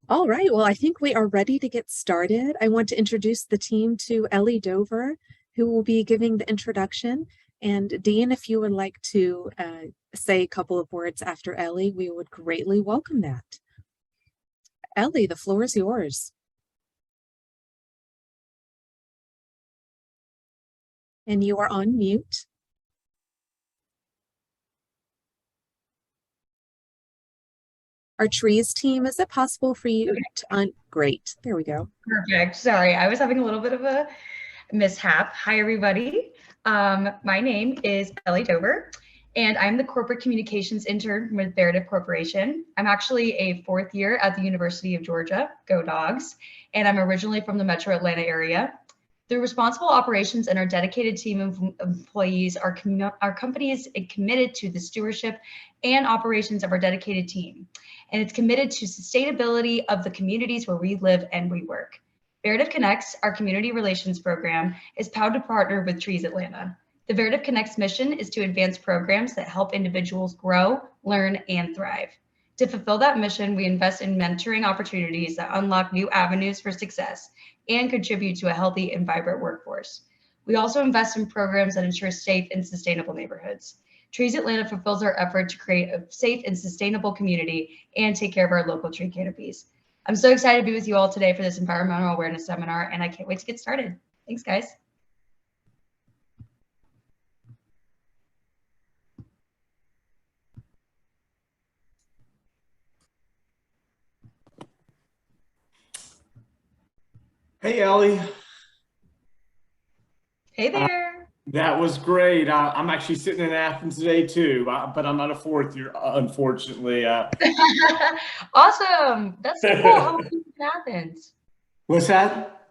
All right, well, I think we are ready to get started. I want to introduce the team to Ellie Dover, who will be giving the introduction. And Dean, if you would like to say a couple of words after Ellie, we would greatly welcome that. Ellie, the floor is yours. And you are on mute. Our trees team, is it possible for you to great, there we go. Perfect. Sorry, I was having a little bit of a mishap. Hi, everybody. My name is Ellie Dover, and I'm the corporate communications intern with Veritiv Corporation. I'm actually a fourth year at the University of Georgia, go Dogs, and I'm originally from the Metro Atlanta area. Through responsible operations and our dedicated team of employees, our company is committed to the stewardship and operations of our dedicated team. And it's committed to sustainability of the communities where we live and we work. Veritiv Connects, our community relations program, is proud to partner with Trees Atlanta. The Veritiv Connects mission is to advance programs that help individuals grow, learn, and thrive. To fulfill that mission, we invest in mentoring opportunities that unlock new avenues for success and contribute to a healthy and vibrant workforce. We also invest in programs that ensure safe and sustainable neighborhoods. Trees Atlanta fulfills our effort to create a safe and sustainable community and take care of our local tree canopies. I'm so excited to be with you all today for this environmental awareness seminar, and I can't wait to get started. Thanks, guys. Hey, Ellie. Hey there. That was great. I'm actually sitting in Athens today too, but I'm not a fourth year, unfortunately. Awesome. That's so cool. How long have you lived in Athens? What's that?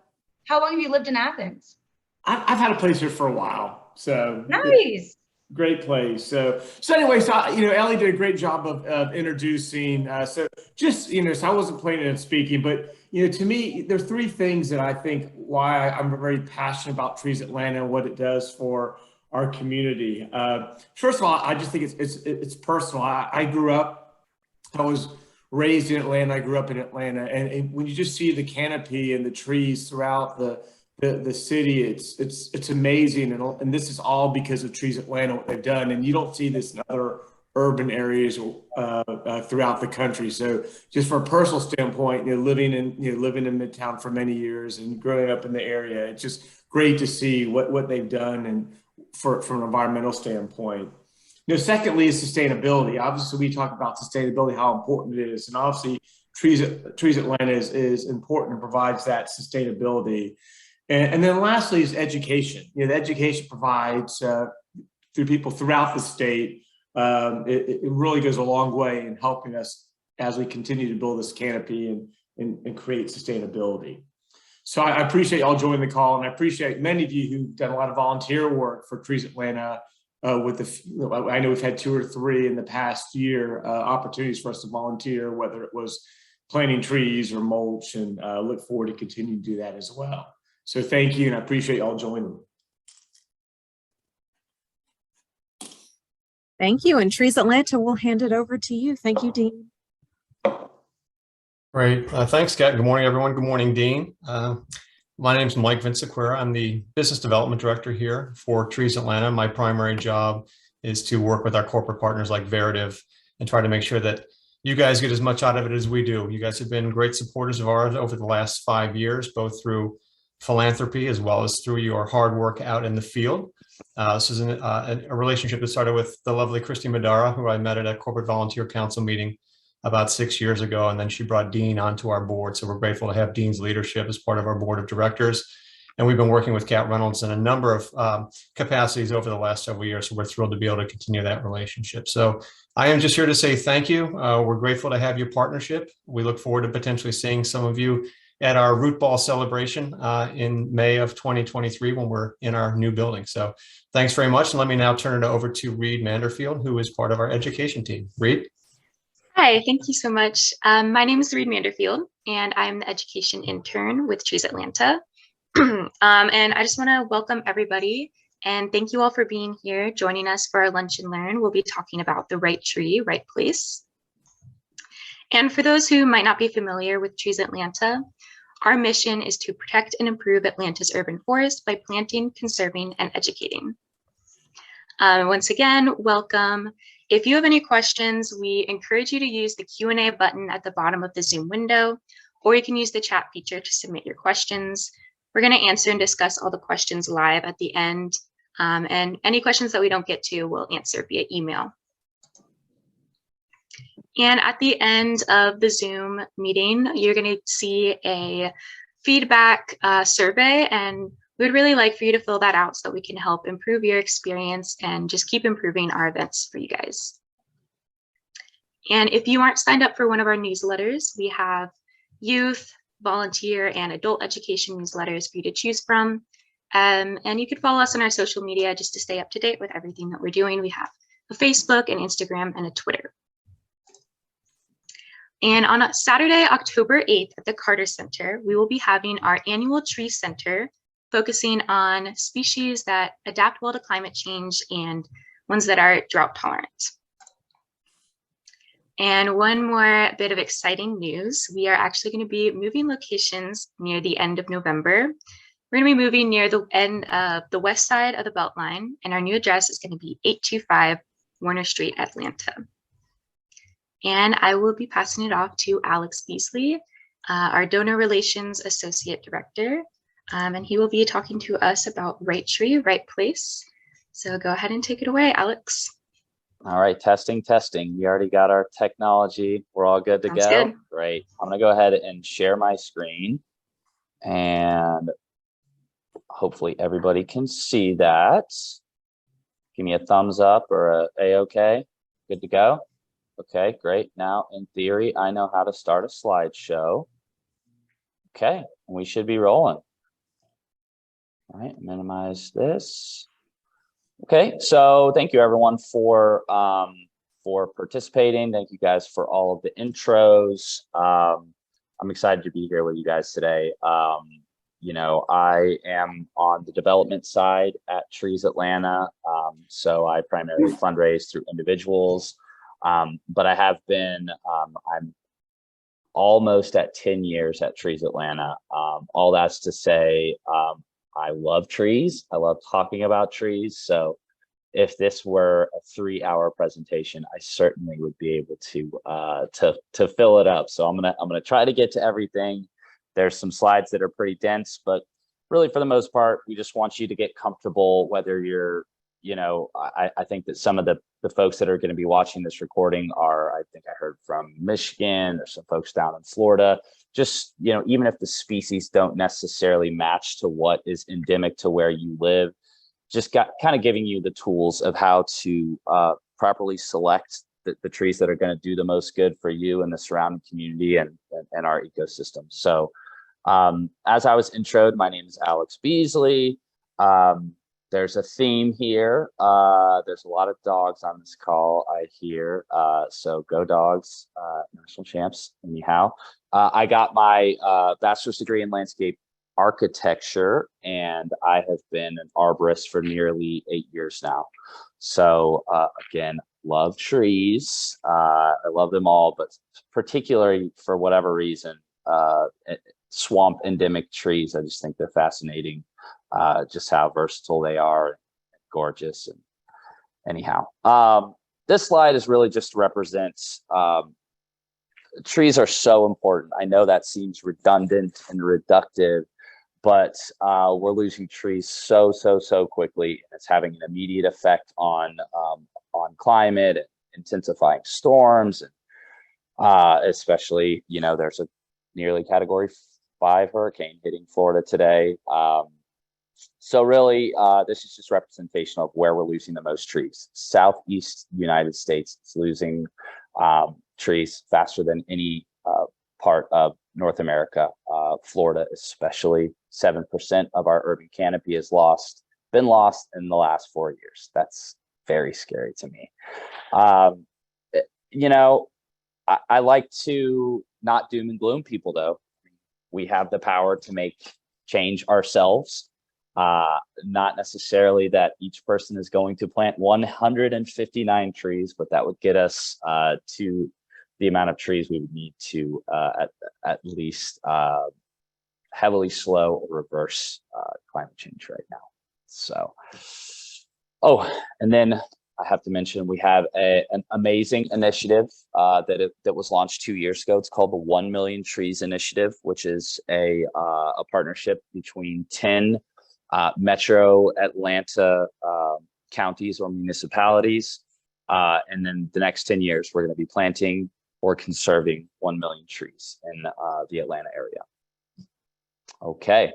How long have you lived in Athens? I've had a place here for a while, so nice. Great place. So anyway, Ellie did a great job of introducing. So I wasn't planning on speaking, but to me, there's three things that I think why I'm very passionate about Trees Atlanta and what it does for our community. First of all, I just think it's personal. I grew up. I was raised in Atlanta. I grew up in Atlanta, and when you just see the canopy and the trees throughout the city, it's amazing, and this is all because of Trees Atlanta, what they've done, and you don't see this in other urban areas throughout the country. So just from a personal standpoint, living in Midtown for many years and growing up in the area, it's just great to see what they've done and from an environmental standpoint. Secondly is sustainability. Obviously, we talk about sustainability, how important it is, and obviously Trees Atlanta is important and provides that sustainability. And then lastly is education. The education provides through people throughout the state. It really goes a long way in helping us as we continue to build this canopy and create sustainability. So I appreciate y'all joining the call, and I appreciate many of you who've done a lot of volunteer work for Trees Atlanta. I know we've had 2 or 3 in the past year opportunities for us to volunteer, whether it was planting trees or mulch, and look forward to continuing to do that as well. So thank you, and I appreciate y'all joining. Thank you, and Trees Atlanta, we'll hand it over to you. Thank you, Dean. Great, thanks, Kat. Good morning, everyone. Good morning, Dean. My name is Mike Vinciquera. I'm the Business Development Director here for Trees Atlanta. My primary job is to work with our corporate partners like Veritiv and try to make sure that you guys get as much out of it as we do. You guys have been great supporters of ours over the last 5 years, both through philanthropy as well as through your hard work out in the field. This is a relationship that started with the lovely Christy Madara, who I met at a Corporate Volunteer Council meeting about 6 years ago, and then she brought Dean onto our board. So we're grateful to have Dean's leadership as part of our board of directors. And we've been working with Kat Reynolds in a number of capacities over the last several years. So we're thrilled to be able to continue that relationship. So I am just here to say thank you. We're grateful to have your partnership. We look forward to potentially seeing some of you at our Root Ball celebration in May of 2023 when we're in our new building. So thanks very much. And let me now turn it over to Reed Manderfield, who is part of our education team. Reed. Hi, thank you so much. My name is Reed Manderfield, and I'm the education intern with Trees Atlanta. And I just want to welcome everybody and thank you all for being here, joining us for our Lunch and Learn. We'll be talking about the right tree, right place. And for those who might not be familiar with Trees Atlanta, our mission is to protect and improve Atlanta's urban forest by planting, conserving, and educating. Once again, welcome. If you have any questions, we encourage you to use the Q&A button at the bottom of the Zoom window, or you can use the chat feature to submit your questions. We're going to answer and discuss all the questions live at the end, and any questions that we don't get to, we'll answer via email. And at the end of the Zoom meeting, you're going to see a feedback survey, and we would really like for you to fill that out so that we can help improve your experience and just keep improving our events for you guys. And if you aren't signed up for one of our newsletters, we have youth, volunteer, and adult education newsletters for you to choose from. And you can follow us on our social media just to stay up to date with everything that we're doing. We have a Facebook, an Instagram, and a Twitter. And on Saturday, October 8th at the Carter Center, we will be having our annual Tree Center, focusing on species that adapt well to climate change and ones that are drought tolerant. And one more bit of exciting news, we are actually going to be moving locations near the end of November. We're going to be moving near the end of the west side of the Beltline, and our new address is going to be 825 Warner Street, Atlanta. And I will be passing it off to Alex Beasley, our Donor Relations Associate Director, and he will be talking to us about Right Tree, Right Place. So go ahead and take it away, Alex. All right, testing. We already got our technology. We're all good to Sounds go. good. Great. I'm going to go ahead and share my screen, and hopefully everybody can see that. Give me a thumbs up or a-okay. Good to go. Okay, great. Now, in theory, I know how to start a slideshow. Okay, we should be rolling. All right, minimize this. Okay, so thank you everyone for participating. Thank you guys for all of the intros. I'm excited to be here with you guys today. You know, I am on the development side at Trees Atlanta, so I primarily fundraise through individuals. But I have been, I'm almost at 10 years at Trees Atlanta. All that's to say, I love trees. I love talking about trees. So if this were a 3-hour presentation, I certainly would be able to fill it up. So I'm gonna try to get to everything. There's some slides that are pretty dense, but really for the most part, we just want you to get comfortable, whether you're, you know, I think that some of the folks that are going to be watching this recording are, I think I heard from Michigan, there's some folks down in Florida. Just, you know, even if the species don't necessarily match to what is endemic to where you live, just kind of giving you the tools of how to properly select the trees that are going to do the most good for you and the surrounding community and our ecosystem. So as I was introed, my name is Alex Beasley. There's a theme here. There's a lot of dogs on this call, I hear. So go dogs, national champs, anyhow. I got my bachelor's degree in landscape architecture, and I have been an arborist for nearly 8 years now. So again, love trees. I love them all, but particularly for whatever reason, swamp endemic trees, I just think they're fascinating. Just how versatile they are, gorgeous. And anyhow, this slide is really just represents trees are so important. I know that seems redundant and reductive, but we're losing trees so quickly. It's having an immediate effect on climate, and intensifying storms, and especially, you know, there's a nearly Category 5 hurricane hitting Florida today. So really, this is just representation of where we're losing the most trees. Southeast United States is losing trees faster than any part of North America. Florida, especially, 7% of our urban canopy is been lost in the last 4 years. That's very scary to me. You know, I like to not doom and gloom people, though. We have the power to make change ourselves. Not necessarily that each person is going to plant 159 trees, but that would get us to the amount of trees we would need to at least heavily slow or reverse climate change right now. So, oh, and then I have to mention we have an amazing initiative that was launched 2 years ago. It's called the 1 Million Trees Initiative, which is a partnership between 10 Metro Atlanta counties or municipalities. And then the next 10 years, we're going to be planting or conserving 1 million trees in the Atlanta area. Okay.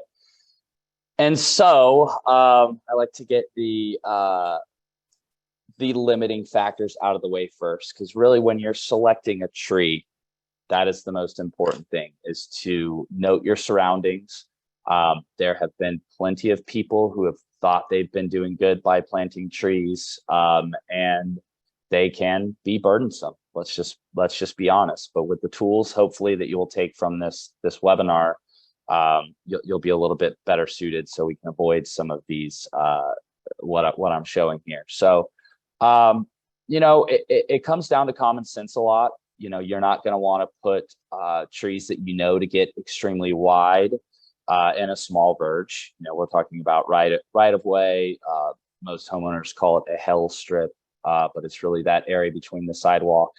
And so I like to get the limiting factors out of the way first, because really when you're selecting a tree, that is the most important thing, is to note your surroundings. There have been plenty of people who have thought they've been doing good by planting trees, and they can be burdensome. Let's just be honest. But with the tools, hopefully, that you will take from this webinar, you'll be a little bit better suited, so we can avoid some of these what I'm showing here. So, it comes down to common sense a lot. You're not going to want to put trees that to get extremely wide in a small verge. We're talking about right of way. Most homeowners call it a hell strip, but it's really that area between the sidewalk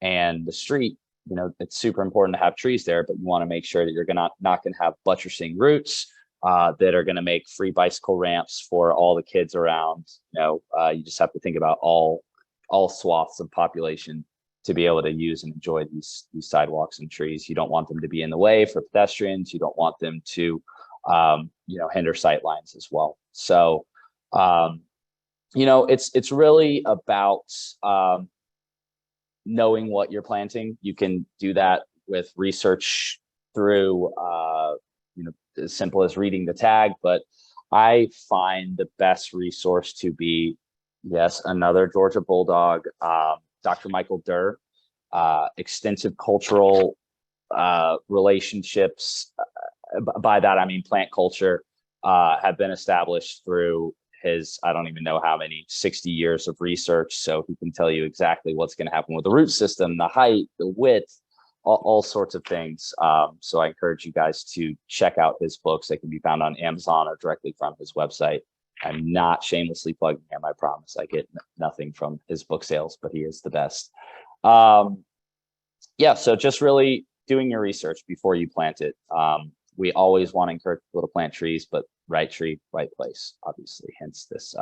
and the street. It's super important to have trees there, but you want to make sure that you're not going to have buttressing roots that are going to make free bicycle ramps for all the kids around. You just have to think about all swaths of population to be able to use and enjoy these sidewalks and trees. You don't want them to be in the way for pedestrians. You don't want them to, hinder sight lines as well. So, it's really about knowing what you're planting. You can do that with research through, as simple as reading the tag, but I find the best resource to be, yes, another Georgia Bulldog, Dr. Michael Durr. Extensive cultural relationships, by that I mean plant culture, have been established through his, I don't even know how many, 60 years of research. So he can tell you exactly what's going to happen with the root system, the height, the width, all sorts of things. So I encourage you guys to check out his books. They can be found on Amazon or directly from his website. I'm not shamelessly plugging him, I promise. I get nothing from his book sales, but he is the best. So just really doing your research before you plant it. We always want to encourage people to plant trees, but right tree, right place, obviously, hence this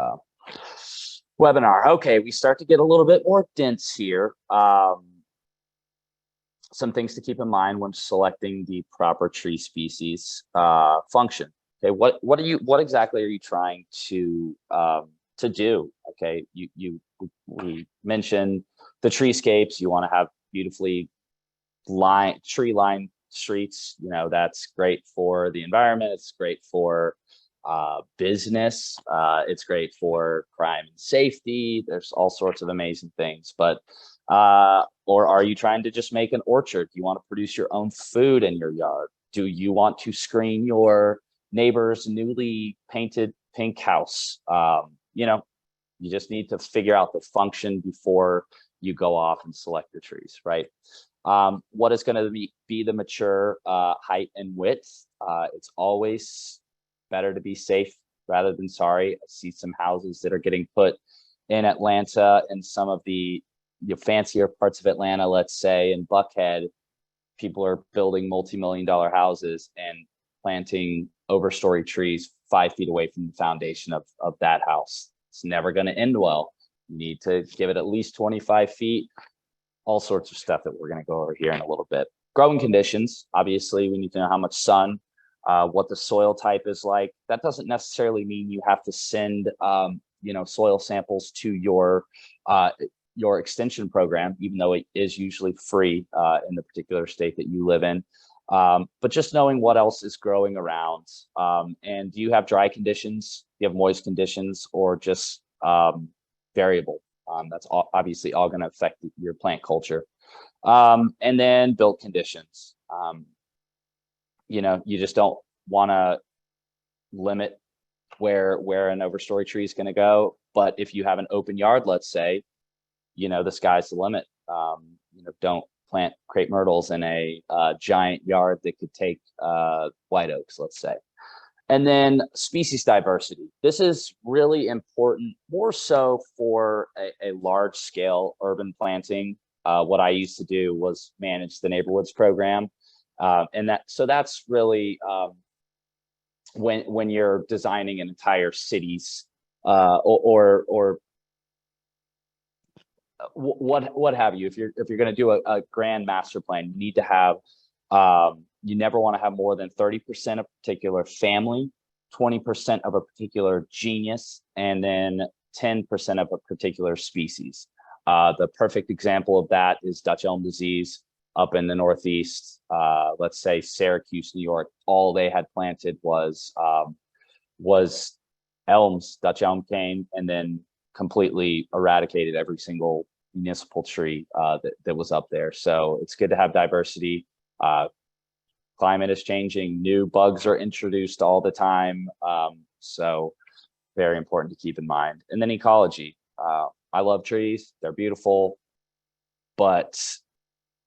webinar. Okay, we start to get a little bit more dense here. Some things to keep in mind when selecting the proper tree species. Function. Okay, what exactly are you trying to do? Okay, we mentioned the treescapes. You want to have beautifully tree-lined streets. That's great for the environment. It's great for business. It's great for crime and safety. There's all sorts of amazing things. But or are you trying to just make an orchard? Do you want to produce your own food in your yard? Do you want to screen your neighbor's newly painted pink house? You just need to figure out the function before you go off and select your trees, right? What is going to be the mature height and width? It's always better to be safe rather than sorry. I see some houses that are getting put in Atlanta and some of the fancier parts of Atlanta, let's say in Buckhead. People are building multi-million-dollar houses and planting overstory trees 5 feet away from the foundation of that house. It's never going to end well. You need to give it at least 25 feet. All sorts of stuff that we're going to go over here in a little bit. Growing conditions. Obviously, we need to know how much sun, what the soil type is like. That doesn't necessarily mean you have to send, soil samples to your extension program, even though it is usually free in the particular state that you live in. But just knowing what else is growing around. And do you have dry conditions? Do you have moist conditions, or just variable? That's obviously all going to affect your plant culture. And then built conditions. You just don't want to limit where an overstory tree is going to go. But if you have an open yard, let's say, the sky's the limit. Don't plant crepe myrtles in a giant yard that could take white oaks, let's say. And then species diversity. This is really important, more so for a large scale urban planting. What I used to do was manage the neighborhoods program. And that's really when you're designing an entire city's or what have you. If you're going to do a grand master plan, you need to have you never want to have more than 30% of a particular family, 20% of a particular genus, and then 10% of a particular species. The perfect example of that is Dutch elm disease up in the Northeast. Let's say Syracuse, New York. All they had planted was elms. Dutch elm came and then completely eradicated every single municipal tree that was up there. So it's good to have diversity. Climate is changing, new bugs are introduced all the time. So very important to keep in mind. And then ecology. I love trees, they're beautiful, but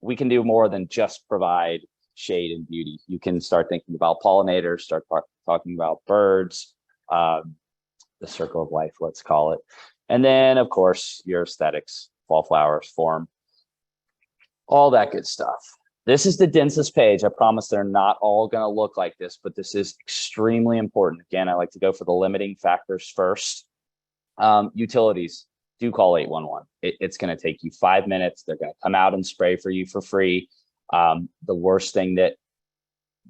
we can do more than just provide shade and beauty. You can start thinking about pollinators, start talking about birds, the circle of life, let's call it. And then of course, your aesthetics, fall flowers, form, all that good stuff. This is the densest page. I promise they're not all going to look like this, but this is extremely important. Again, I like to go for the limiting factors first. Utilities, do call 811. It's going to take you 5 minutes. They're going to come out and spray for you for free. The worst thing that,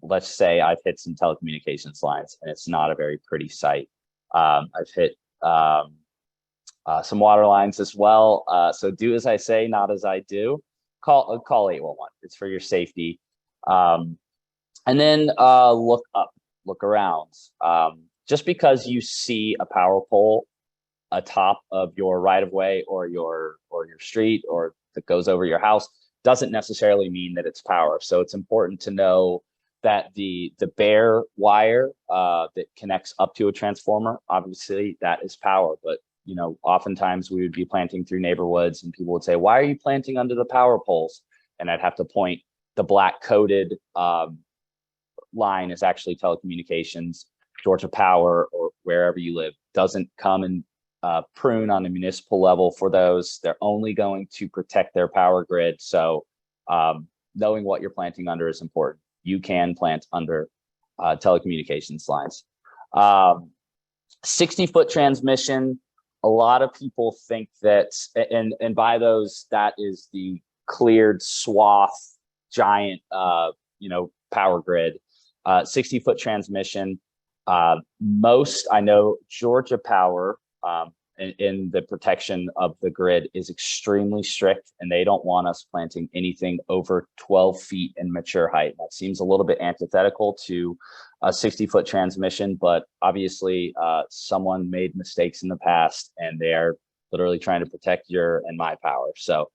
let's say I've hit some telecommunications lines and it's not a very pretty sight. I've hit some water lines as well. So do as I say, not as I do. Call 811. It's for your safety. And then look up, look around. Just because you see a power pole atop of your right of way or your street or that goes over your house doesn't necessarily mean that it's power. So it's important to know that the bare wire that connects up to a transformer, obviously that is power, but you know, oftentimes we would be planting through neighborhoods and people would say, why are you planting under the power poles? And I'd have to point, the black coated line is actually telecommunications. Georgia Power or wherever you live doesn't come and prune on the municipal level for those. They're only going to protect their power grid. So knowing what you're planting under is important. You can plant under telecommunications lines. 60-foot transmission. A lot of people think that, and by those, that is the cleared swath, giant, power grid. 60-foot transmission. Most, I know, Georgia Power in the protection of the grid is extremely strict, and they don't want us planting anything over 12 feet in mature height. That seems a little bit antithetical to a 60-foot transmission, but obviously someone made mistakes in the past, and they are literally trying to protect your and my power. So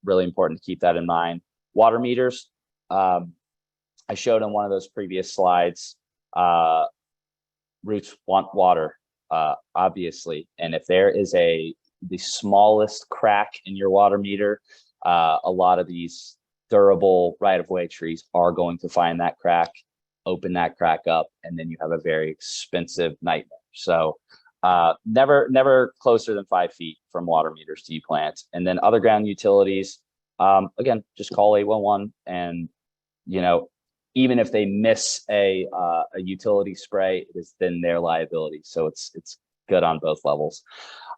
really important to keep that in mind. Water meters. I showed on one of those previous slides, roots want water. Obviously, and if there is the smallest crack in your water meter, a lot of these durable right-of-way trees are going to find that crack, open that crack up, and then you have a very expensive nightmare. So never closer than 5 feet from water meters do you plant. And then other ground utilities, again, just call 811, and even if they miss a utility spray, it is then their liability. So it's good on both levels.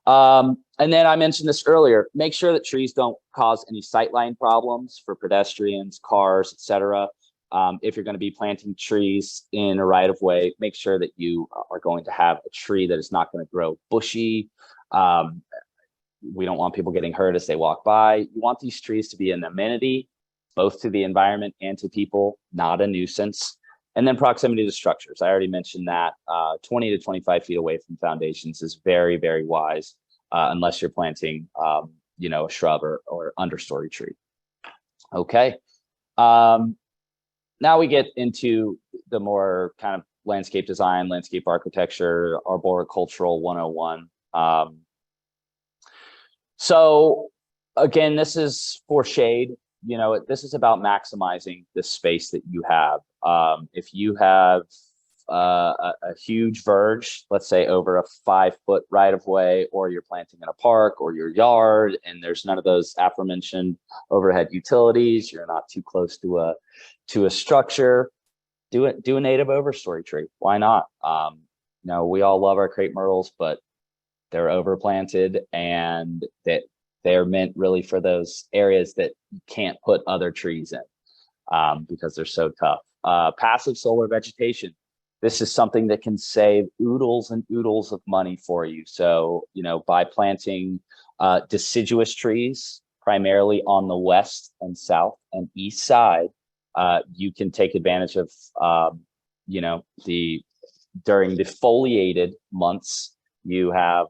And then I mentioned this earlier, make sure that trees don't cause any sightline problems for pedestrians, cars, etc. If you're going to be planting trees in a right of way, make sure that you are going to have a tree that is not going to grow bushy. We don't want people getting hurt as they walk by. You want these trees to be an amenity, both to the environment and to people, not a nuisance. And then proximity to structures. I already mentioned that 20 to 25 feet away from foundations is very, very wise, unless you're planting, a shrub or understory tree. Okay. Now we get into the more kind of landscape design, landscape architecture, arboricultural 101. So again, this is for shade. this is about maximizing the space that you have. If you have a huge verge, let's say over a 5-foot right of way, or you're planting in a park or your yard, and there's none of those aforementioned overhead utilities, you're not too close to a structure, do a native overstory tree. Why not? We all love our crepe myrtles, but they're overplanted, and that they're meant really for those areas that you can't put other trees in because they're so tough. Passive solar vegetation. This is something that can save oodles and oodles of money for you. So, by planting deciduous trees, primarily on the west and south and east side, you can take advantage of, during the foliated months, you have,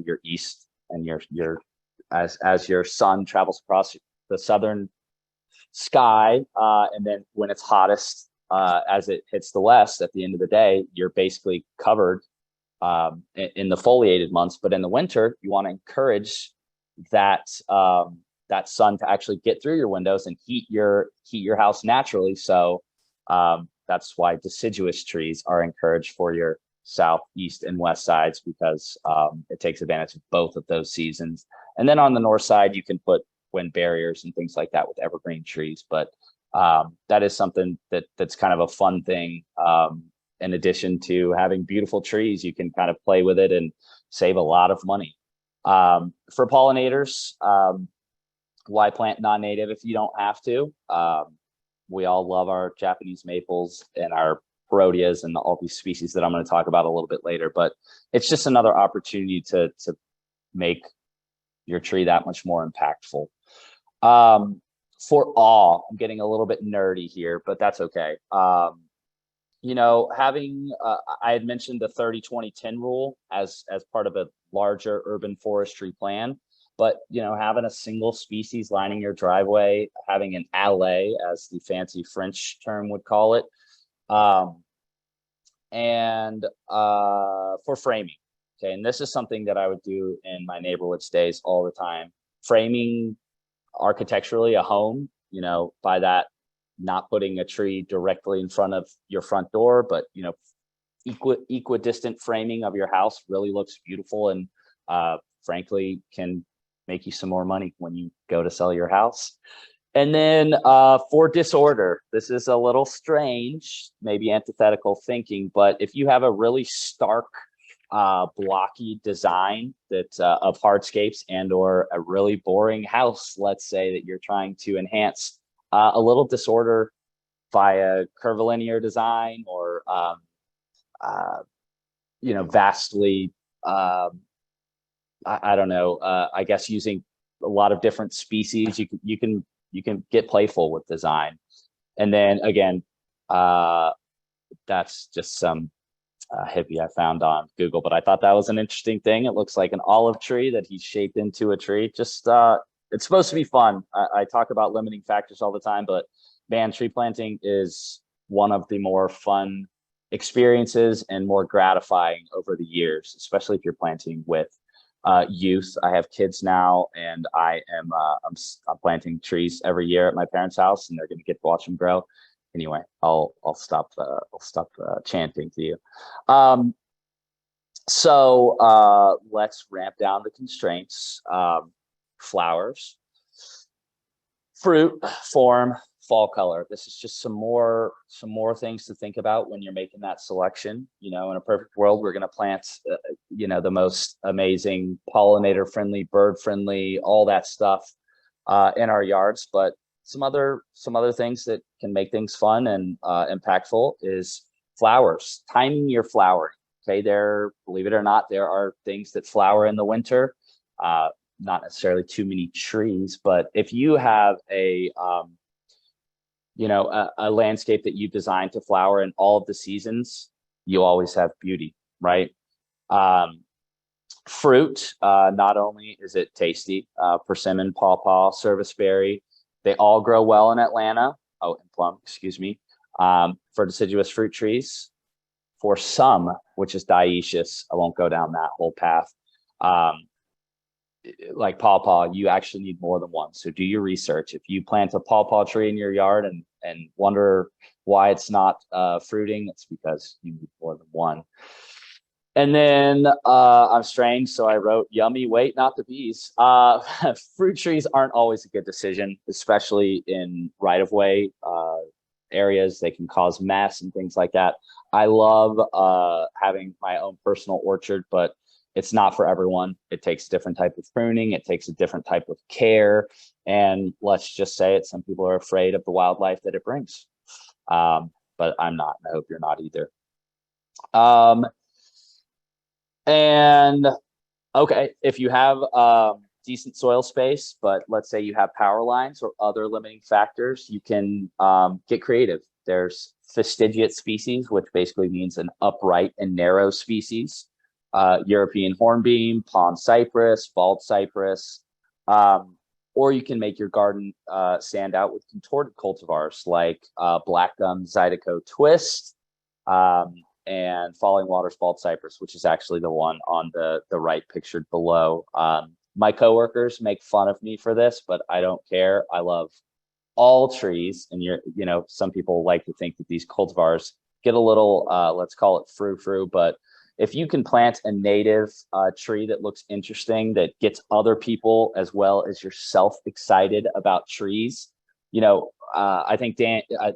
your east and your as your sun travels across the southern sky, and then when it's hottest, as it hits the west at the end of the day, you're basically covered in the foliated months. But in the winter, you want to encourage that that sun to actually get through your windows and heat your house naturally. So that's why deciduous trees are encouraged for your south, east, and west sides, because it takes advantage of both of those seasons. And then on the north side, you can put wind barriers and things like that with evergreen trees. But that is something that's kind of a fun thing. In addition to having beautiful trees, you can kind of play with it and save a lot of money. For pollinators, why plant non-native if you don't have to? We all love our Japanese maples and our Parodias and all these species that I'm going to talk about a little bit later, but it's just another opportunity to make your tree that much more impactful. For awe, I'm getting a little bit nerdy here, but that's okay. Having, I had mentioned the 30-20-10 rule as part of a larger urban forestry plan, but, having a single species lining your driveway, having an allée, as the fancy French term would call it, and for framing. Okay, and this is something that I would do in my neighborhood stays all the time. Framing architecturally a home, by that, not putting a tree directly in front of your front door, but equidistant framing of your house really looks beautiful, and frankly can make you some more money when you go to sell your house. And then for disorder, this is a little strange, maybe antithetical thinking, but if you have a really stark blocky design that of hardscapes and or a really boring house, let's say, that you're trying to enhance, a little disorder via curvilinear design or vastly I don't know, I guess using a lot of different species, you can get playful with design. And then again, that's just some hippie I found on Google, but I thought that was an interesting thing. It looks like an olive tree that he shaped into a tree. Just it's supposed to be fun. I talk about limiting factors all the time, but man, tree planting is one of the more fun experiences and more gratifying over the years, especially if you're planting with youth. I have kids now, and I'm planting trees every year at my parents' house, and they're going to get to watch them grow. Anyway, I'll stop chanting to you. So let's ramp down the constraints. Flowers, fruit, form, fall color. This is just some more things to think about when you're making that selection. In a perfect world, we're going to plant the most amazing pollinator friendly, bird friendly, all that stuff in our yards. But some other things that can make things fun and impactful is flowers. Timing your flowering. Okay, believe it or not, there are things that flower in the winter. Not necessarily too many trees, but if you have a landscape that you designed to flower in all of the seasons, you always have beauty, right? Fruit, not only is it tasty, persimmon, pawpaw, serviceberry, they all grow well in Atlanta. Oh, and plum, excuse me. For deciduous fruit trees, for some, which is dioecious, I won't go down that whole path. like pawpaw, you actually need more than one. So do your research. If you plant a pawpaw tree in your yard and wonder why it's not fruiting, it's because you need more than one. And then I'm strange, so I wrote yummy, wait, not the bees. Fruit trees aren't always a good decision, especially in right-of-way areas. They can cause mess and things like that. I love having my own personal orchard, but it's not for everyone. It takes a different type of pruning. It takes a different type of care. And let's just say it, some people are afraid of the wildlife that it brings. But I'm not, and I hope you're not either. And okay, if you have decent soil space, but let's say you have power lines or other limiting factors, you can get creative. There's fastigiate species, which basically means an upright and narrow species. European hornbeam, pond cypress, bald cypress, or you can make your garden stand out with contorted cultivars like black gum zydeco twist, and falling waters bald cypress, which is actually the one on the right pictured below. My coworkers make fun of me for this, but I don't care. I love all trees, and some people like to think that these cultivars get a little, let's call it frou-frou, but if you can plant a native tree that looks interesting, that gets other people as well as yourself excited about trees, I think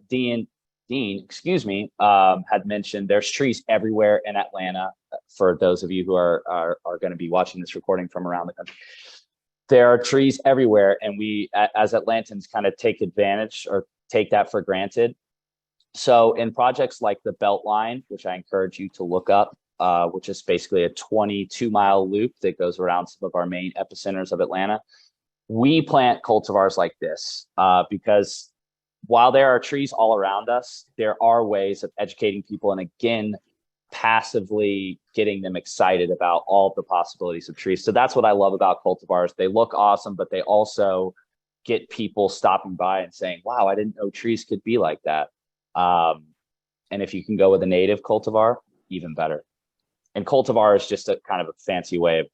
Dean, excuse me, had mentioned there's trees everywhere in Atlanta. For those of you who are going to be watching this recording from around the country, there are trees everywhere, and we as Atlantans kind of take advantage or take that for granted. So in projects like the Beltline, which I encourage you to look up, which is basically a 22-mile loop that goes around some of our main epicenters of Atlanta, we plant cultivars like this because while there are trees all around us, there are ways of educating people and, again, passively getting them excited about all the possibilities of trees. So that's what I love about cultivars. They look awesome, but they also get people stopping by and saying, wow, I didn't know trees could be like that. And if you can go with a native cultivar, even better. And cultivar is just a kind of a fancy way of,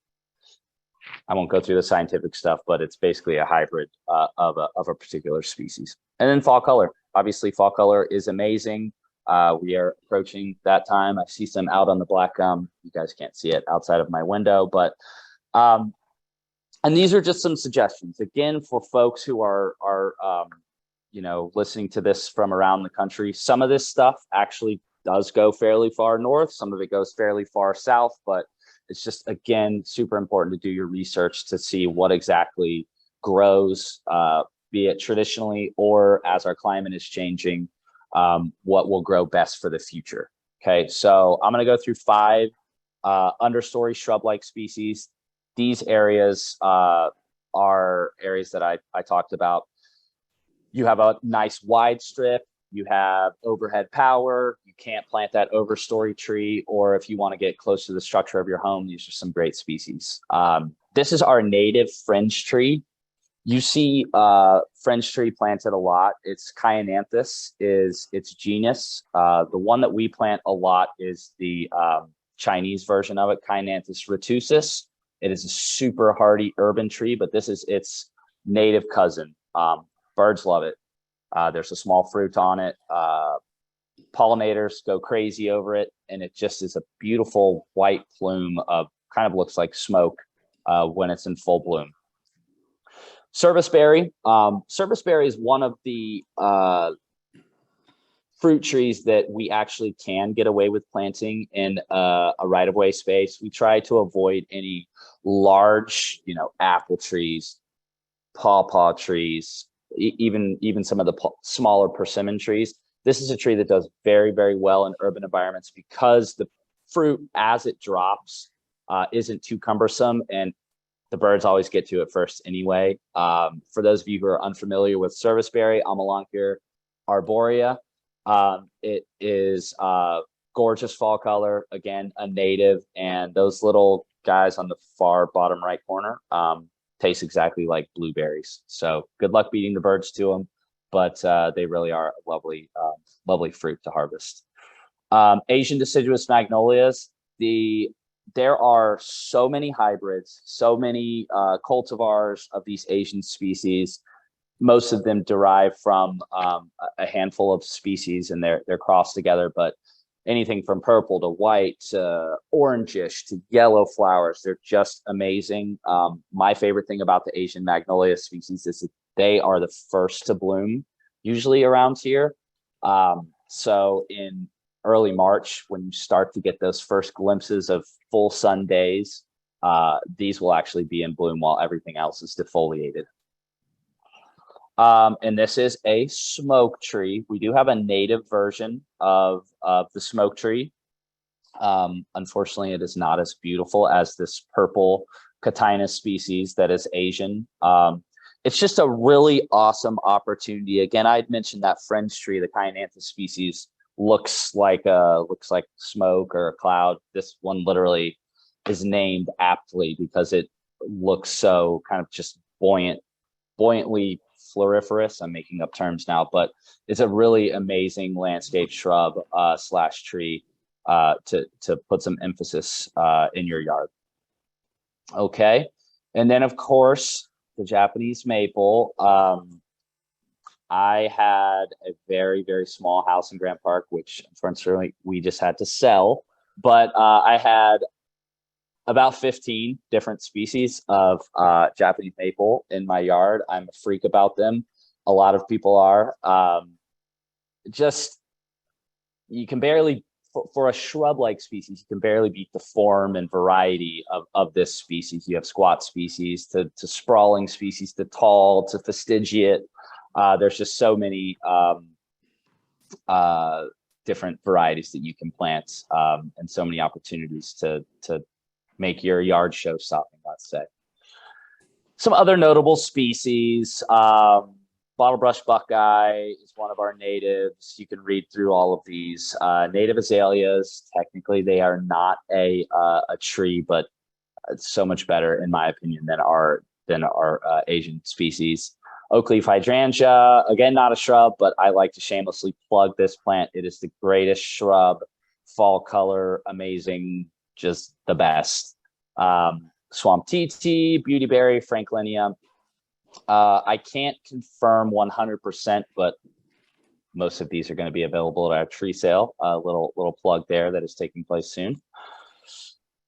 I won't go through the scientific stuff, but it's basically a hybrid of a particular species. And then fall color. Obviously, fall color is amazing. We are approaching that time. I see some out on the black gum. You guys can't see it outside of my window, but and these are just some suggestions. Again, for folks who are listening to this from around the country, some of this stuff actually does go fairly far north. Some of it goes fairly far south, but it's just, again, super important to do your research to see what exactly grows, be it traditionally or as our climate is changing, what will grow best for the future. Okay, so I'm going to go through 5 understory shrub-like species. These areas are areas that I talked about. You have a nice wide strip. You have overhead power. You can't plant that overstory tree, or if you want to get close to the structure of your home, these are some great species. This is our native fringe tree. You see fringe tree planted a lot. It's Cyananthus is its genus. The one that we plant a lot is the Chinese version of it, Cyananthus retusus. It is a super hardy urban tree, but this is its native cousin. Birds love it. There's a small fruit on it. Pollinators go crazy over it, and it just is a beautiful white plume of, kind of looks like smoke when it's in full bloom. Serviceberry. Serviceberry is one of the fruit trees that we actually can get away with planting in a right-of-way space. We try to avoid any large, apple trees, pawpaw trees, even some of the smaller persimmon trees. This is a tree that does very, very well in urban environments because the fruit, as it drops, isn't too cumbersome, and the birds always get to it first anyway. For those of you who are unfamiliar with serviceberry, Amelanchier arborea, it is gorgeous fall color, again, a native, and those little guys on the far bottom right corner taste exactly like blueberries. So good luck beating the birds to them, but they really are a lovely, lovely fruit to harvest. Asian deciduous magnolias. The there are so many hybrids, so many cultivars of these Asian species. Most of them derive from a handful of species, and they're crossed together. But anything from purple to white to orangish to yellow flowers, they're just amazing. My favorite thing about the Asian magnolia species is that they are the first to bloom, usually around here. So in early March, when you start to get those first glimpses of full sun days, these will actually be in bloom while everything else is defoliated. And this is a smoke tree. We do have a native version of the smoke tree. Unfortunately, it is not as beautiful as this purple Catinus species that is Asian. It's just a really awesome opportunity. Again, I had mentioned that fringe tree, the Kyanantha species, looks like smoke or a cloud. This one literally is named aptly because it looks so kind of just buoyantly floriferous. I'm making up terms now, but it's a really amazing landscape shrub slash tree to put some emphasis in your yard. Okay, and then of course the Japanese maple. I had a very, very small house in Grant Park, which unfortunately we just had to sell, but I had about 15 different species of Japanese maple in my yard. I'm a freak about them. A lot of people are. You can barely, for a shrub-like species, you can barely beat the form and variety of this species. You have squat species to sprawling species to tall to fastigiate. There's just so many different varieties that you can plant, and so many opportunities to make your yard show stopping, let's say. Some other notable species, bottlebrush buckeye is one of our natives. You can read through all of these. Native azaleas, technically they are not a tree, but it's so much better in my opinion than our Asian species. Oak leaf hydrangea, again, not a shrub, but I like to shamelessly plug this plant. It is the greatest shrub, fall color, amazing, just the best. Swamp tea, beautyberry, franklinia. I can't confirm 100%, but most of these are going to be available at our tree sale. A little plug there that is taking place soon.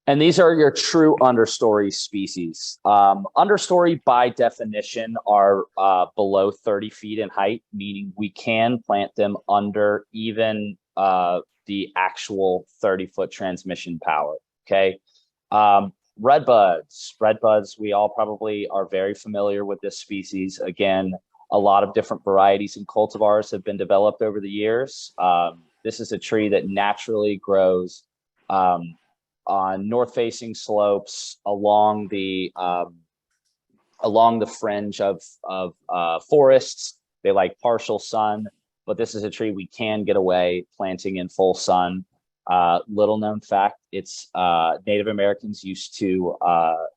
And these are your true understory species. Understory by definition are below 30 feet in height, meaning we can plant them under even the actual 30-foot transmission power, okay? Redbuds, we all probably are very familiar with this species. Again, a lot of different varieties and cultivars have been developed over the years. This is a tree that naturally grows on north-facing slopes along the fringe of forests. They like partial sun, but this is a tree we can get away planting in full sun. Little known fact, it's Native Americans used to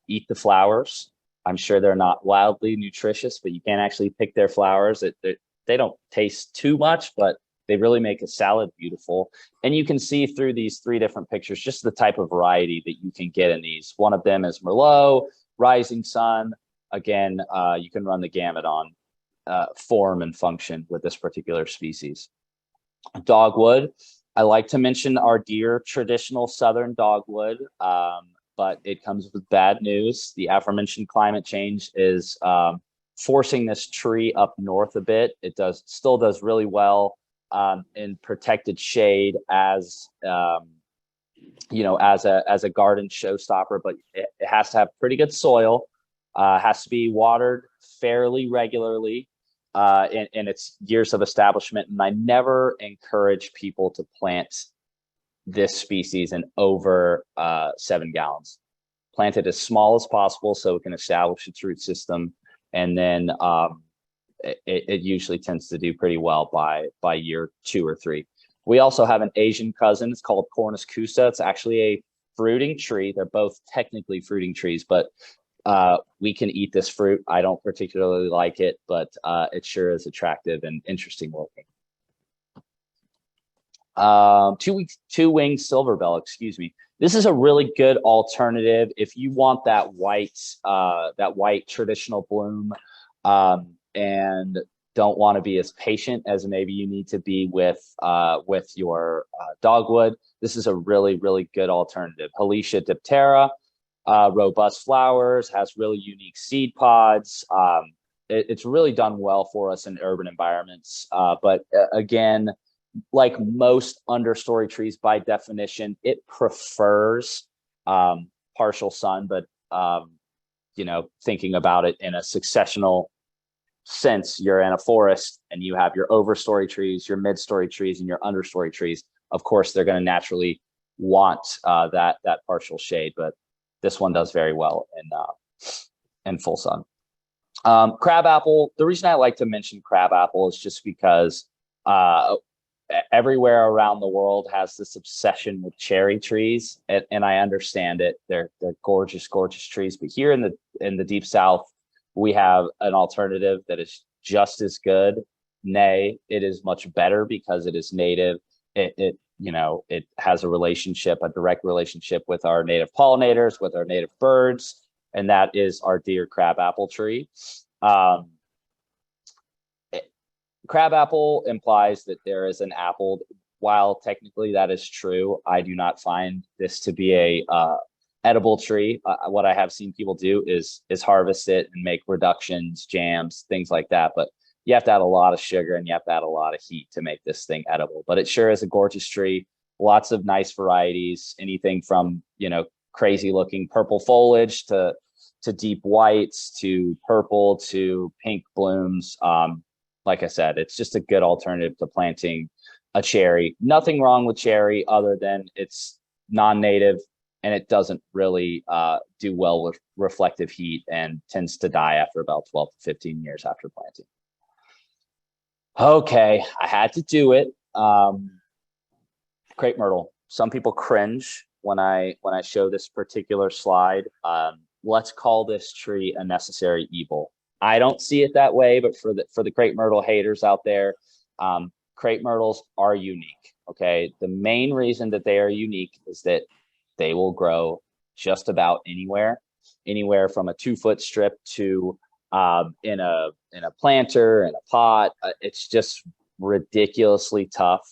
eat the flowers. I'm sure they're not wildly nutritious, but you can't actually pick their flowers. They don't taste too much, but they really make a salad beautiful. And you can see through these 3 different pictures just the type of variety that you can get in these. One of them is Merlot, Rising Sun. Again, you can run the gamut on form and function with this particular species. Dogwood. I like to mention our dear traditional southern dogwood, but it comes with bad news. The aforementioned climate change is forcing this tree up north a bit. It still does really well in protected shade as as a garden showstopper, but it has to have pretty good soil. Has to be watered fairly regularly in its years of establishment. And I never encourage people to plant this species in over 7 gallons. Plant it as small as possible so it can establish its root system. And then it usually tends to do pretty well by year 2 or 3. We also have an Asian cousin. It's called Cornus cusa. It's actually a fruiting tree. They're both technically fruiting trees, but we can eat this fruit. I don't particularly like it, but it sure is attractive and interesting looking. Two-winged silver bell, excuse me. This is a really good alternative if you want that white traditional bloom, and don't want to be as patient as maybe you need to be with your dogwood. This is a really, really good alternative. Helicia diptera, robust flowers, has really unique seed pods. It's really done well for us in urban environments. But again, like most understory trees, by definition, it prefers partial sun, but thinking about it in a successional sense, you're in a forest and you have your overstory trees, your mid-story trees, and your understory trees. Of course, they're going to naturally want that partial shade, but this one does very well in full sun. Crabapple. The reason I like to mention crabapple is just because everywhere around the world has this obsession with cherry trees, and I understand it. They're gorgeous, gorgeous trees. But here in the deep South, we have an alternative that is just as good. Nay, it is much better because it is native. It has a direct relationship with our native pollinators, with our native birds, and that is our deer crabapple tree. Crabapple implies that there is an apple. While technically that is true, I do not find this to be a edible tree. What I have seen people do is harvest it and make reductions, jams, things like that. But you have to add a lot of sugar and you have to add a lot of heat to make this thing edible. But it sure is a gorgeous tree. Lots of nice varieties, anything from crazy looking purple foliage to deep whites to purple to pink blooms. Like I said, it's just a good alternative to planting a cherry. Nothing wrong with cherry other than it's non-native and it doesn't really do well with reflective heat and tends to die after about 12 to 15 years after planting. Okay, I had to do it. Crepe myrtle. Some people cringe when I show this particular slide. Let's call this tree a necessary evil. I don't see it that way, but for the crepe myrtle haters out there, crepe myrtles are unique. Okay, the main reason that they are unique is that they will grow just about anywhere from a 2-foot strip to in a planter, in a pot. It's just ridiculously tough.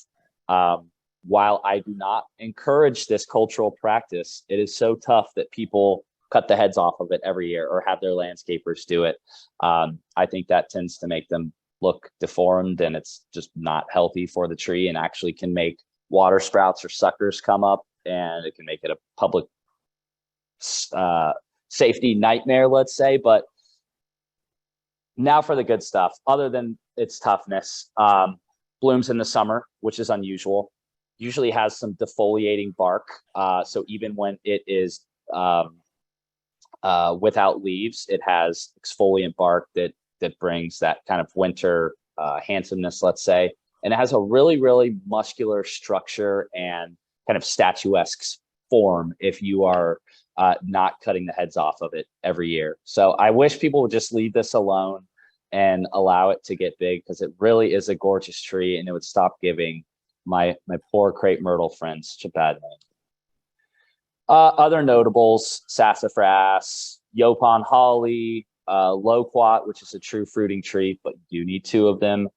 While I do not encourage this cultural practice, it is so tough that people cut the heads off of it every year or have their landscapers do it. I think that tends to make them look deformed, and it's just not healthy for the tree and actually can make water sprouts or suckers come up, and it can make it a public safety nightmare, let's say. But now for the good stuff. Other than its toughness, blooms in the summer, which is unusual. Usually has some defoliating bark. So even when it is without leaves, it has exfoliant bark that brings that kind of winter handsomeness, let's say. And it has a really, really muscular structure and kind of statuesque form if you are not cutting the heads off of it every year. So I wish people would just leave this alone and allow it to get big, because it really is a gorgeous tree, and it would stop giving my poor crepe myrtle friends such a bad name. Other notables: sassafras, Yopon holly, loquat, which is a true fruiting tree, but you do need 2 of them.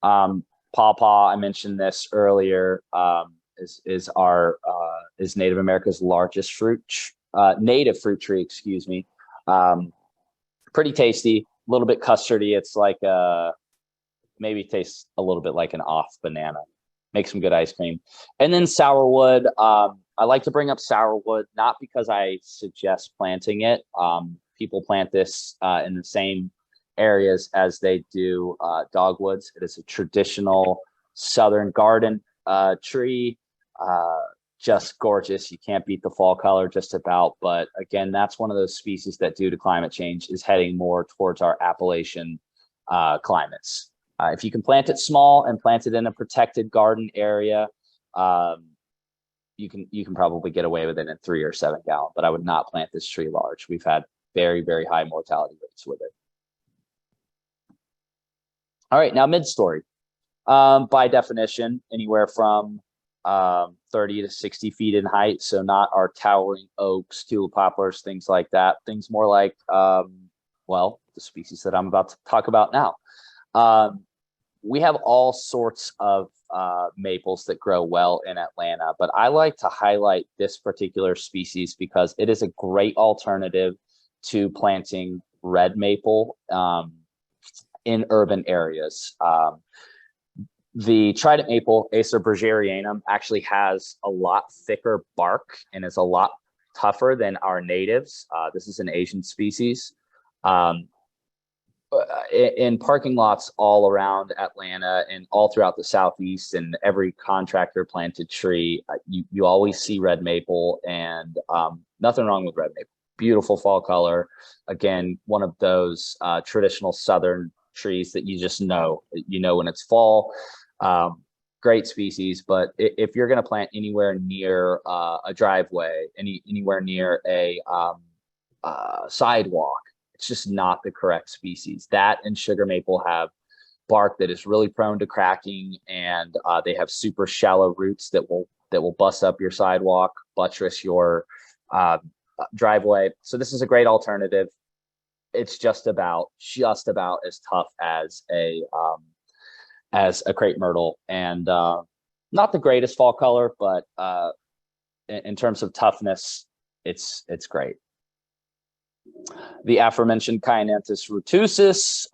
Pawpaw, I mentioned this earlier, is Native America's largest native fruit tree, excuse me. Pretty tasty, a little bit custardy. It's like maybe tastes a little bit like an off banana. Make some good ice cream. And then sourwood. I like to bring up sourwood, not because I suggest planting it. People plant this in the same areas as they do dogwoods. It is a traditional southern garden tree. Just gorgeous. You can't beat the fall color just about. But again, that's one of those species that, due to climate change, is heading more towards our Appalachian climates. If you can plant it small and plant it in a protected garden area, you can probably get away with it in 3 or 7 gallon. But I would not plant this tree large. We've had very, very high mortality rates with it. All right, now mid-story. By definition, anywhere from 30 to 60 feet in height. So not our towering oaks, tulip poplars, things like that. Things more like, well, the species that I'm about to talk about now. We have all sorts of maples that grow well in Atlanta, but I like to highlight this particular species because it is a great alternative to planting red maple in urban areas. The trident maple, Acer bergerianum, actually has a lot thicker bark and is a lot tougher than our natives. This is an Asian species. In parking lots all around Atlanta and all throughout the Southeast, and every contractor planted tree, you always see red maple, and nothing wrong with red maple. Beautiful fall color. Again, one of those traditional Southern trees that you just know, when it's fall. Great species, but if you're going to plant anywhere near a driveway, anywhere near a sidewalk, it's just not the correct species. That and sugar maple have bark that is really prone to cracking, and they have super shallow roots that will bust up your sidewalk, buttress your driveway. So this is a great alternative. It's just about as tough as a crepe myrtle, and not the greatest fall color, but in terms of toughness, it's great. The aforementioned Kyananthus retusus,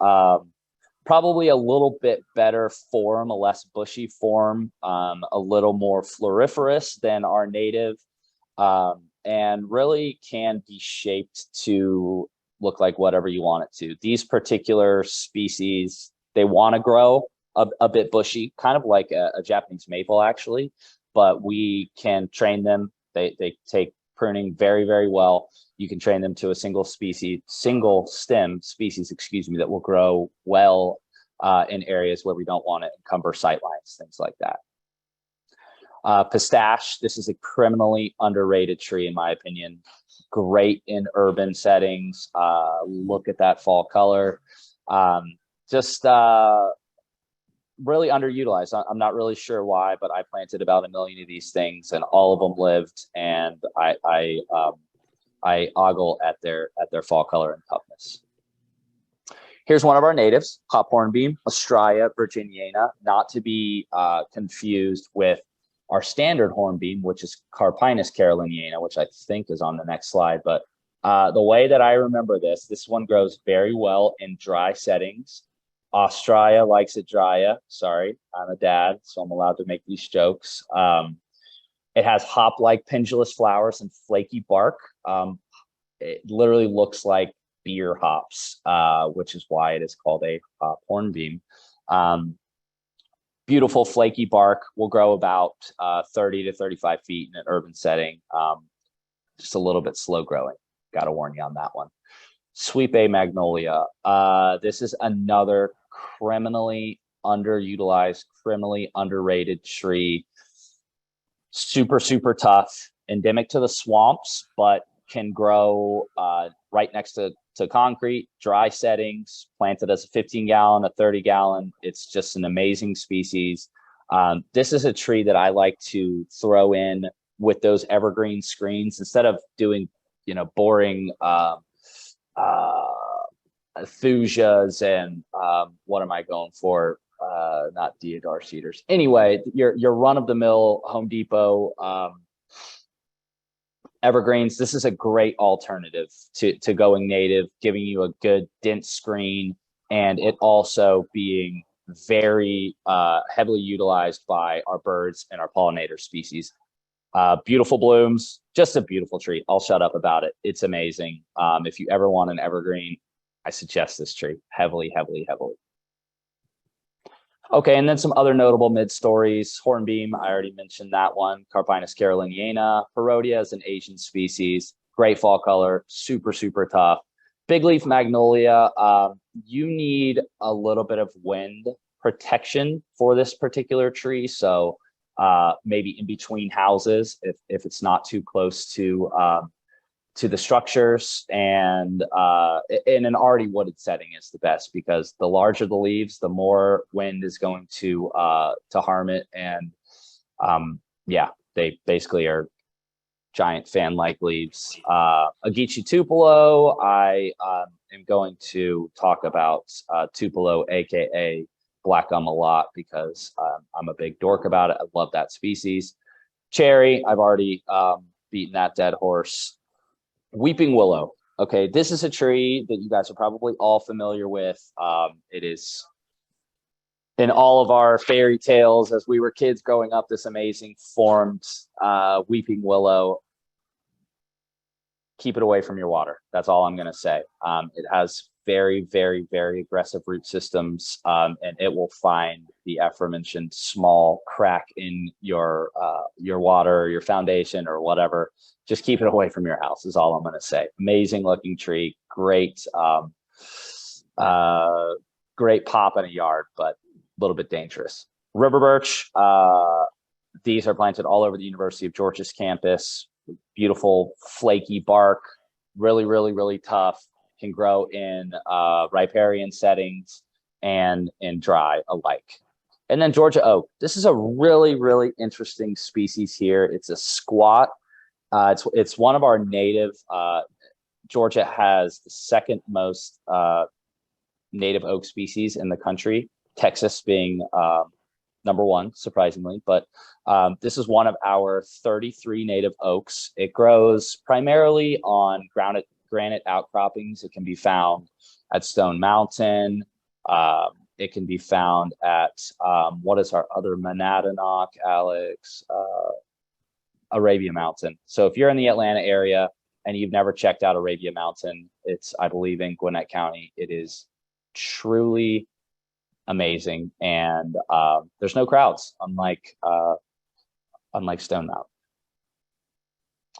probably a little bit better form, a less bushy form, a little more floriferous than our native, and really can be shaped to look like whatever you want it to. These particular species, they want to grow a bit bushy, kind of like a Japanese maple actually, but we can train them. They take pruning very, very well. You can train them to a single stem species, that will grow well in areas where we don't want to encumber sightlines, things like that. Pistache, this is a criminally underrated tree in my opinion. Great in urban settings. Look at that fall color. Really underutilized. I'm not really sure why, but I planted about 1 million of these things, and all of them lived. And I ogle at their fall color and toughness. Here's one of our natives, hop hornbeam, Astraea virginiana, not to be confused with our standard hornbeam, which is Carpinus caroliniana, which I think is on the next slide. But the way that I remember this one grows very well in dry settings. Astraea likes it drier. Sorry, I'm a dad, so I'm allowed to make these jokes. It has hop-like pendulous flowers and flaky bark. It literally looks like beer hops, which is why it is called a hop hornbeam. Beautiful flaky bark, will grow about 30 to 35 feet in an urban setting. Just a little bit slow growing. Got to warn you on that one. Sweep A magnolia. This is another criminally underutilized, criminally underrated tree. Super, super tough, endemic to the swamps, but can grow right next to concrete, dry settings, planted as a 15-gallon, a 30-gallon. It's just an amazing species. This is a tree that I like to throw in with those evergreen screens instead of doing, boring thusias and what am I going for? Not deodar cedars. Anyway, your run-of-the-mill Home Depot evergreens. This is a great alternative to going native, giving you a good dense screen, and it also being very heavily utilized by our birds and our pollinator species. Beautiful blooms, just a beautiful tree. I'll shut up about it. It's amazing. If you ever want an evergreen, I suggest this tree heavily, heavily, heavily. Okay, and then some other notable mid-stories. Hornbeam, I already mentioned that one. Carpinus caroliniana. Perodia is an Asian species. Great fall color, super, super tough. Big leaf magnolia, you need a little bit of wind protection for this particular tree. So maybe in between houses, if it's not too close to the structures, and in an already wooded setting is the best, because the larger the leaves, the more wind is going to harm it. And yeah, they basically are giant fan-like leaves. Agechi Tupelo, I am going to talk about Tupelo, aka black gum, a lot because I'm a big dork about it. I love that species. Cherry, I've already beaten that dead horse. Weeping willow. Okay, this is a tree that you guys are probably all familiar with. It is in all of our fairy tales as we were kids growing up, this amazing formed weeping willow. Keep it away from your water. That's all I'm going to say. It has very, very, very aggressive root systems, and it will find the aforementioned small crack in your water or your foundation or whatever. Just keep it away from your house is all I'm going to say. Amazing looking tree, great, great pop in a yard, but a little bit dangerous. River birch. These are planted all over the University of Georgia's campus. Beautiful flaky bark, really, really, really tough. Can grow in riparian settings and in dry alike. And then Georgia oak. This is a really, really interesting species here. It's a squat. It's one of our native. Georgia has the second most native oak species in the country. Texas being number one, surprisingly, but this is one of our 33 native oaks. It grows primarily on granite outcroppings. It can be found at Stone Mountain. It can be found at, what is our other Monadnock, Alex? Arabia Mountain. So if you're in the Atlanta area and you've never checked out Arabia Mountain, it's, I believe, in Gwinnett County. It is truly amazing, and there's no crowds, unlike Stone Mountain.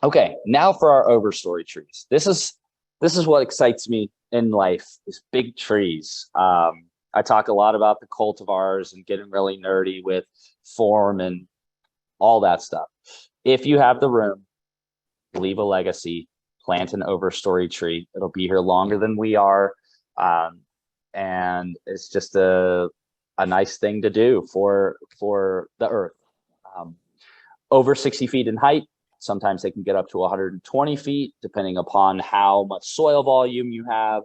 Okay, now for our overstory trees. This is what excites me in life, is big trees. I talk a lot about the cultivars and getting really nerdy with form and all that stuff. If you have the room, leave a legacy, plant an overstory tree. It'll be here longer than we are. And it's just a nice thing to do for the earth. Over 60 feet in height, sometimes they can get up to 120 feet, depending upon how much soil volume you have.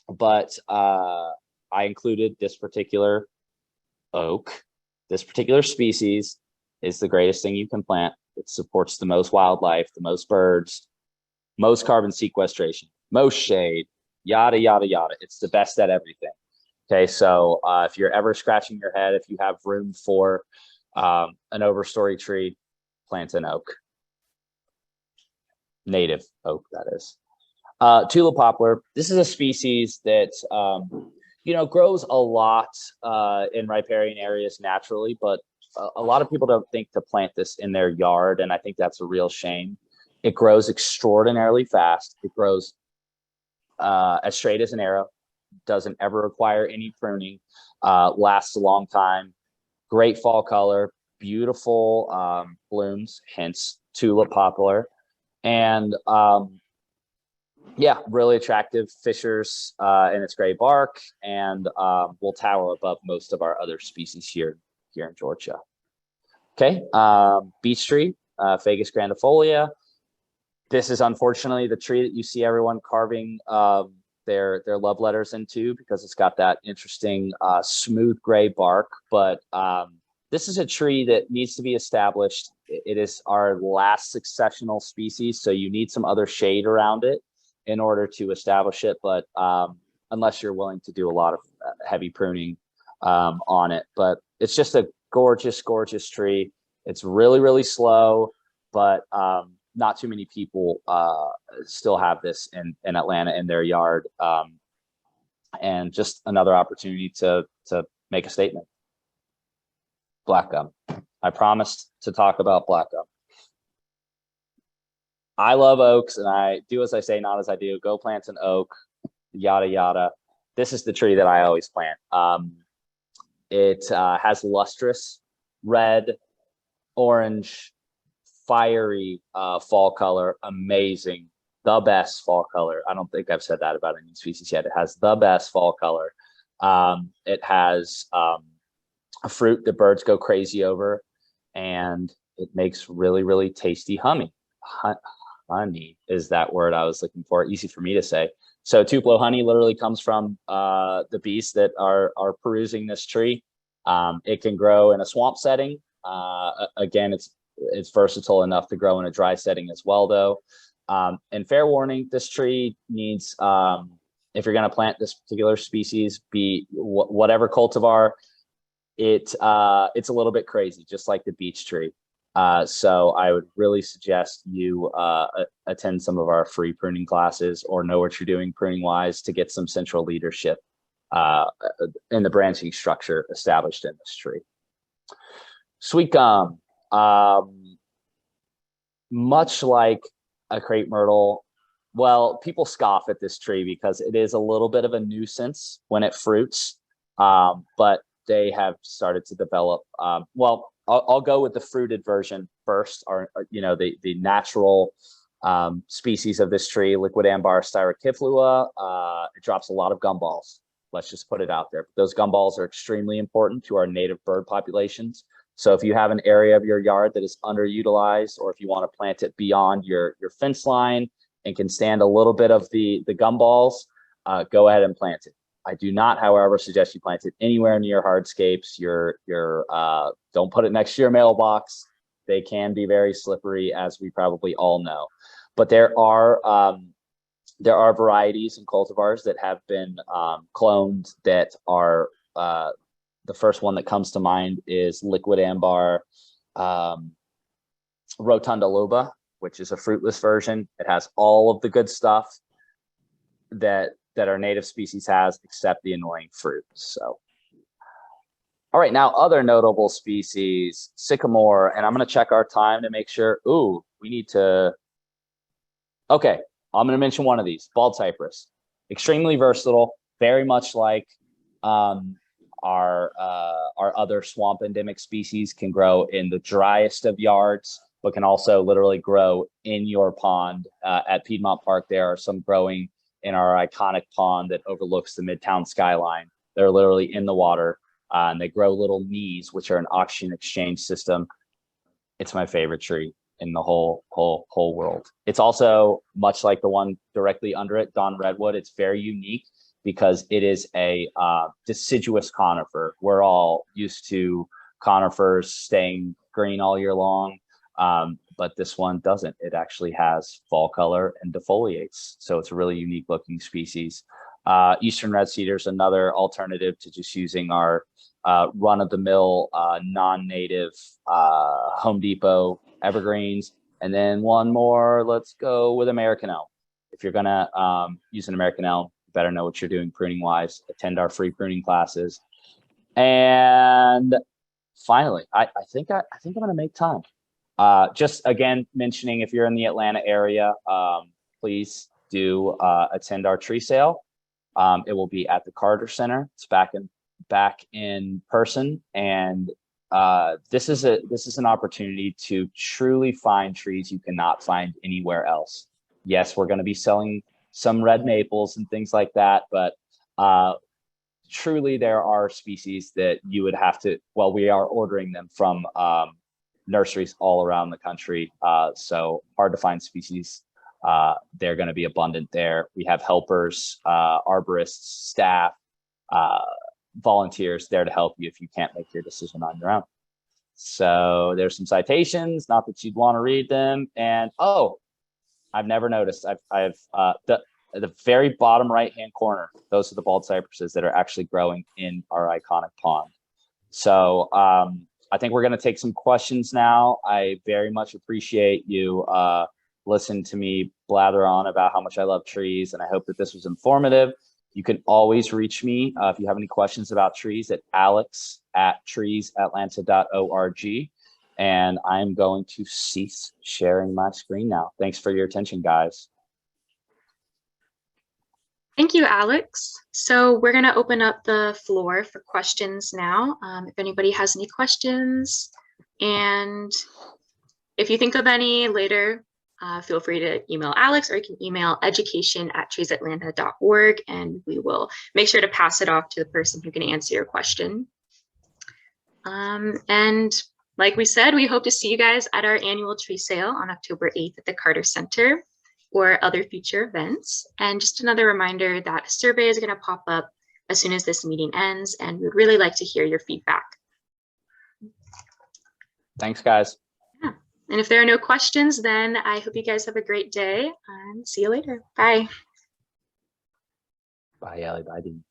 But I included this particular oak. This particular species is the greatest thing you can plant. It supports the most wildlife, the most birds, most carbon sequestration, most shade, yada, yada, yada. It's the best at everything. Okay, so if you're ever scratching your head, if you have room for an overstory tree, plant an oak. Native oak, that is. Tulip poplar. This is a species that grows a lot in riparian areas naturally, but a lot of people don't think to plant this in their yard, and I think that's a real shame. It grows extraordinarily fast. It grows as straight as an arrow, doesn't ever require any pruning, lasts a long time, great fall color, beautiful blooms, hence tulip poplar, and yeah, really attractive fissures in its gray bark, and will tower above most of our other species here in Georgia. Okay, beech tree, Fagus grandifolia. This is unfortunately the tree that you see everyone carving their love letters into, because it's got that interesting smooth gray bark. But this is a tree that needs to be established. It is our last successional species, so you need some other shade around it in order to establish it. But unless you're willing to do a lot of heavy pruning on it, but it's just a gorgeous, gorgeous tree. It's really, really slow, but not too many people still have this in Atlanta in their yard, and just another opportunity to make a statement. Black gum. I promised to talk about black gum. I love oaks, and I do as I say, not as I do. Go plant an oak, yada yada. This is the tree that I always plant. It has lustrous red, orange, fiery fall color. Amazing, the best fall color. I don't think I've said that about any species yet. It has the best fall color. It has a fruit that birds go crazy over. and it makes really, really tasty honey. Honey is that word I was looking for, easy for me to say. So Tupelo honey literally comes from the bees that are perusing this tree. It can grow in a swamp setting. Again, it's versatile enough to grow in a dry setting as well, though. And fair warning, this tree needs, if you're going to plant this particular species, be whatever cultivar, it's a little bit crazy, just like the beech tree. So I would really suggest you attend some of our free pruning classes or know what you're doing pruning wise to get some central leadership in the branching structure established in this tree. Sweet gum, much like a crepe myrtle, well, people scoff at this tree because it is a little bit of a nuisance when it fruits, but they have started to develop, well, I'll go with the fruited version first, or the natural species of this tree, Liquidambar styrokiflua. It drops a lot of gumballs. Let's just put it out there. Those gumballs are extremely important to our native bird populations. So if you have an area of your yard that is underutilized, or if you want to plant it beyond your fence line and can stand a little bit of the gumballs, go ahead and plant it. I do not, however, suggest you plant it anywhere near hardscapes. Don't put it next to your mailbox. They can be very slippery, as we probably all know. But there are varieties and cultivars that have been cloned that are, the first one that comes to mind is Liquidambar rotunda, which is a fruitless version. It has all of the good stuff that our native species has, except the annoying fruit. So, all right, now other notable species, sycamore, and I'm going to check our time to make sure. Ooh, we need to. Okay, I'm going to mention one of these, bald cypress, extremely versatile, very much like our other swamp endemic species, can grow in the driest of yards, but can also literally grow in your pond. At Piedmont Park, there are some growing in our iconic pond that overlooks the Midtown skyline. They're literally in the water, and they grow little knees, which are an oxygen exchange system. It's my favorite tree in the whole world. It's also much like the one directly under it, Don Redwood. It's very unique because it is a deciduous conifer. We're all used to conifers staying green all year long. But this one doesn't. It actually has fall color and defoliates. So it's a really unique looking species. Eastern red cedar is another alternative to just using our run-of-the-mill non-native Home Depot evergreens. And then one more, let's go with American elm. If you're gonna use an American elm, you better know what you're doing pruning wise. Attend our free pruning classes. And finally, I think I'm gonna make time. Just again, mentioning if you're in the Atlanta area, please do attend our tree sale. It will be at the Carter Center. It's back in person, and this is an opportunity to truly find trees you cannot find anywhere else. Yes, we're going to be selling some red maples and things like that, but truly there are species that you would have to. Well, we are ordering them from nurseries all around the country, so hard to find species. They're going to be abundant there. We have helpers, arborists, staff, volunteers there to help you if you can't make your decision on your own. So there's some citations, not that you'd want to read them. And oh, I've never noticed. I've the very bottom right-hand corner, those are the bald cypresses that are actually growing in our iconic pond. So I think we're going to take some questions now. I very much appreciate you listen to me blather on about how much I love trees, and I hope that this was informative. You can always reach me if you have any questions about trees at alex@treesatlanta.org. And I'm going to cease sharing my screen now. Thanks for your attention, guys. Thank you, Alex. So we're going to open up the floor for questions now. If anybody has any questions, and if you think of any later, feel free to email Alex, or you can email education@treesatlanta.org, and we will make sure to pass it off to the person who can answer your question. And like we said, we hope to see you guys at our annual tree sale on October 8th at the Carter Center or other future events. And just another reminder that a survey is going to pop up as soon as this meeting ends, and we'd really like to hear your feedback. Thanks, guys. Yeah. And if there are no questions, then I hope you guys have a great day and see you later. Bye. Bye, Ellie. Bye, Dean.